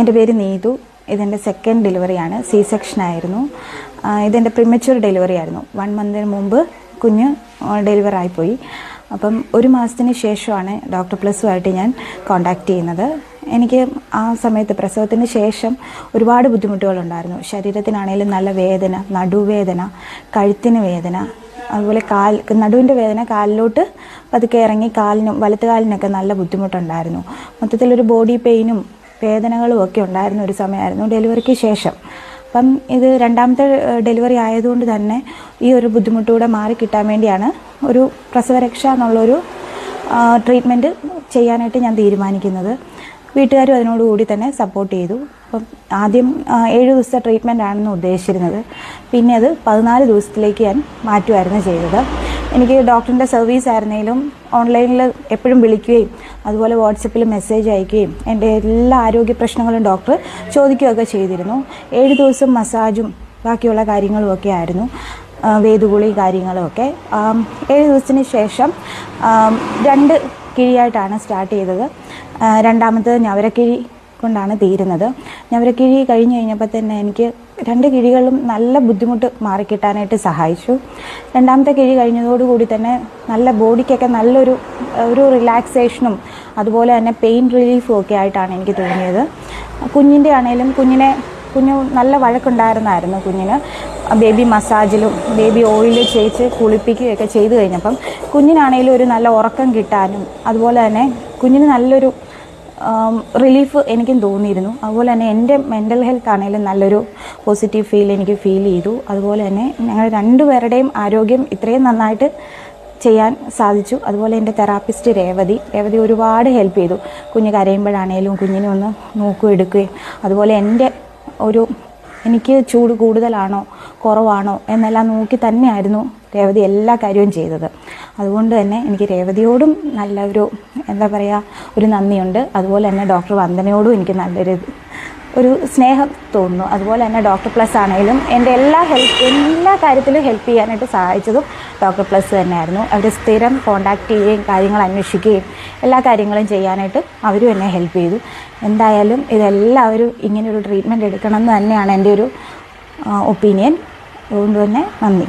എൻ്റെ പേര് നീതു. ഇതെൻ്റെ സെക്കൻഡ് ഡെലിവറിയാണ്. സി സെക്ഷനായിരുന്നു. ഇതെൻ്റെ പ്രിമച്വർ ഡെലിവറി ആയിരുന്നു. 1 മന്തിന് മുമ്പ് കുഞ്ഞ് ഡെലിവറായിപ്പോയി. അപ്പം 1 മാസത്തിന് ശേഷമാണ് ഡോക്ടർ പ്ലസുമായിട്ട് ഞാൻ കോണ്ടാക്ട് ചെയ്യുന്നത്. എനിക്ക് ആ സമയത്ത് പ്രസവത്തിന് ശേഷം ഒരുപാട് ബുദ്ധിമുട്ടുകളുണ്ടായിരുന്നു. ശരീരത്തിനാണേലും നല്ല വേദന, നടുവേദന, കഴുത്തിന് വേദന, അതുപോലെ നടുവിൻ്റെ വേദന കാലിലോട്ട് പതുക്കെ ഇറങ്ങി വലത്ത് കാലിനൊക്കെ നല്ല ബുദ്ധിമുട്ടുണ്ടായിരുന്നു. മൊത്തത്തിലൊരു ബോഡി പെയിനും വേദനകളും ഒക്കെ ഉണ്ടായിരുന്ന ഒരു സമയമായിരുന്നു ഡെലിവറിക്ക് ശേഷം. അപ്പം ഇത് 2ാമത്തെ ഡെലിവറി ആയതുകൊണ്ട് തന്നെ ഈ ഒരു ബുദ്ധിമുട്ടുകൂടെ മാറിക്കിട്ടാൻ വേണ്ടിയാണ് ഒരു പ്രസവരക്ഷ എന്നുള്ളൊരു ട്രീറ്റ്മെൻറ്റ് ചെയ്യാനായിട്ട് ഞാൻ തീരുമാനിക്കുന്നത്. വീട്ടുകാരും അതിനോടുകൂടി തന്നെ സപ്പോർട്ട് ചെയ്തു. അപ്പം ആദ്യം 7 ദിവസത്തെ ട്രീറ്റ്മെൻ്റ് ആണെന്ന് ഉദ്ദേശിച്ചിരുന്നത്. പിന്നെ അത് 14 ദിവസത്തിലേക്ക് ഞാൻ മാറ്റുമായിരുന്നു ചെയ്തത്. എനിക്ക് ഡോക്ടറിൻ്റെ സർവീസ് ആയിരുന്നെങ്കിലും ഓൺലൈനിൽ എപ്പോഴും വിളിക്കുകയും അതുപോലെ വാട്സപ്പിൽ മെസ്സേജ് അയക്കുകയും എൻ്റെ എല്ലാ ആരോഗ്യ പ്രശ്നങ്ങളും ഡോക്ടർ ചോദിക്കുകയൊക്കെ ചെയ്തിരുന്നു. 7 ദിവസം മസാജും ബാക്കിയുള്ള കാര്യങ്ങളുമൊക്കെ ആയിരുന്നു, വേദുകുളി കാര്യങ്ങളുമൊക്കെ. 7 ദിവസത്തിന് ശേഷം 2 കിഴിയായിട്ടാണ് സ്റ്റാർട്ട് ചെയ്തത്. 2ാമത്തത് ഞവരക്കിഴി കൊണ്ടാണ് തീരുന്നത്. ഞവരക്കിഴി കഴിഞ്ഞ് കഴിഞ്ഞപ്പോൾ തന്നെ എനിക്ക് 2 കിഴികളും നല്ല ബുദ്ധിമുട്ട് മാറിക്കിട്ടാനായിട്ട് സഹായിച്ചു. 2ാമത്തെ കിഴി കഴിഞ്ഞതോടുകൂടി തന്നെ നല്ല ബോഡിക്കൊക്കെ നല്ലൊരു റിലാക്സേഷനും അതുപോലെ തന്നെ പെയിൻ റിലീഫും ഒക്കെ ആയിട്ടാണ് എനിക്ക് തോന്നിയത്. കുഞ്ഞിൻ്റെ ആണെങ്കിലും കുഞ്ഞു നല്ല വഴക്കുണ്ടായിരുന്നായിരുന്നു. കുഞ്ഞിന് ബേബി മസാജിലും ബേബി ഓയിൽ ചേച്ച് കുളിപ്പിക്കുകയൊക്കെ ചെയ്തു കഴിഞ്ഞപ്പം കുഞ്ഞിനാണെങ്കിലും ഒരു നല്ല ഉറക്കം കിട്ടാനും അതുപോലെ തന്നെ കുഞ്ഞിന് നല്ലൊരു റിലീഫ് എനിക്കും തോന്നിയിരുന്നു. അതുപോലെ തന്നെ എൻ്റെ മെൻ്റൽ ഹെൽത്ത് ആണെങ്കിലും നല്ലൊരു പോസിറ്റീവ് എനിക്ക് ഫീൽ ചെയ്തു. അതുപോലെ തന്നെ ഞങ്ങൾ 2 പേരുടെയും ആരോഗ്യം ഇത്രയും നന്നായിട്ട് ചെയ്യാൻ സാധിച്ചു. അതുപോലെ എൻ്റെ തെറാപ്പിസ്റ്റ് രേവതി ഒരുപാട് ഹെൽപ്പ് ചെയ്തു. കുഞ്ഞ് കരയുമ്പോഴാണേലും കുഞ്ഞിനെ ഒന്ന് നോക്കുകയും അതുപോലെ എനിക്ക് ചൂട് കൂടുതലാണോ കുറവാണോ എന്നെല്ലാം നോക്കി തന്നെയായിരുന്നു രേവതി എല്ലാ കാര്യവും ചെയ്തത്. അതുകൊണ്ട് തന്നെ എനിക്ക് രേവതിയോടും നല്ലൊരു ഒരു നന്ദിയുണ്ട്. അതുപോലെ തന്നെ ഡോക്ടർ വന്ദനയോടും എനിക്ക് നല്ലൊരു സ്നേഹം തോന്നുന്നു. അതുപോലെ തന്നെ ഡോക്ടർ പ്ലസ് ആണെങ്കിലും എൻ്റെ എല്ലാ കാര്യത്തിലും ഹെൽപ്പ് ചെയ്യാനായിട്ട് സഹായിച്ചതും ഡോക്ടർ പ്ലസ് തന്നെയായിരുന്നു. അവർ സ്ഥിരം കോണ്ടാക്ട് ചെയ്യുകയും കാര്യങ്ങൾ അന്വേഷിക്കുകയും എല്ലാ കാര്യങ്ങളും ചെയ്യാനായിട്ട് അവരും എന്നെ ഹെൽപ്പ് ചെയ്തു. എന്തായാലും ഇതെല്ലാവരും ഇങ്ങനെയൊരു ട്രീറ്റ്മെൻറ്റ് എടുക്കണം എന്ന് തന്നെയാണ് എൻ്റെ ഒരു ഒപ്പീനിയൻ. അതുകൊണ്ട് തന്നെ നന്ദി.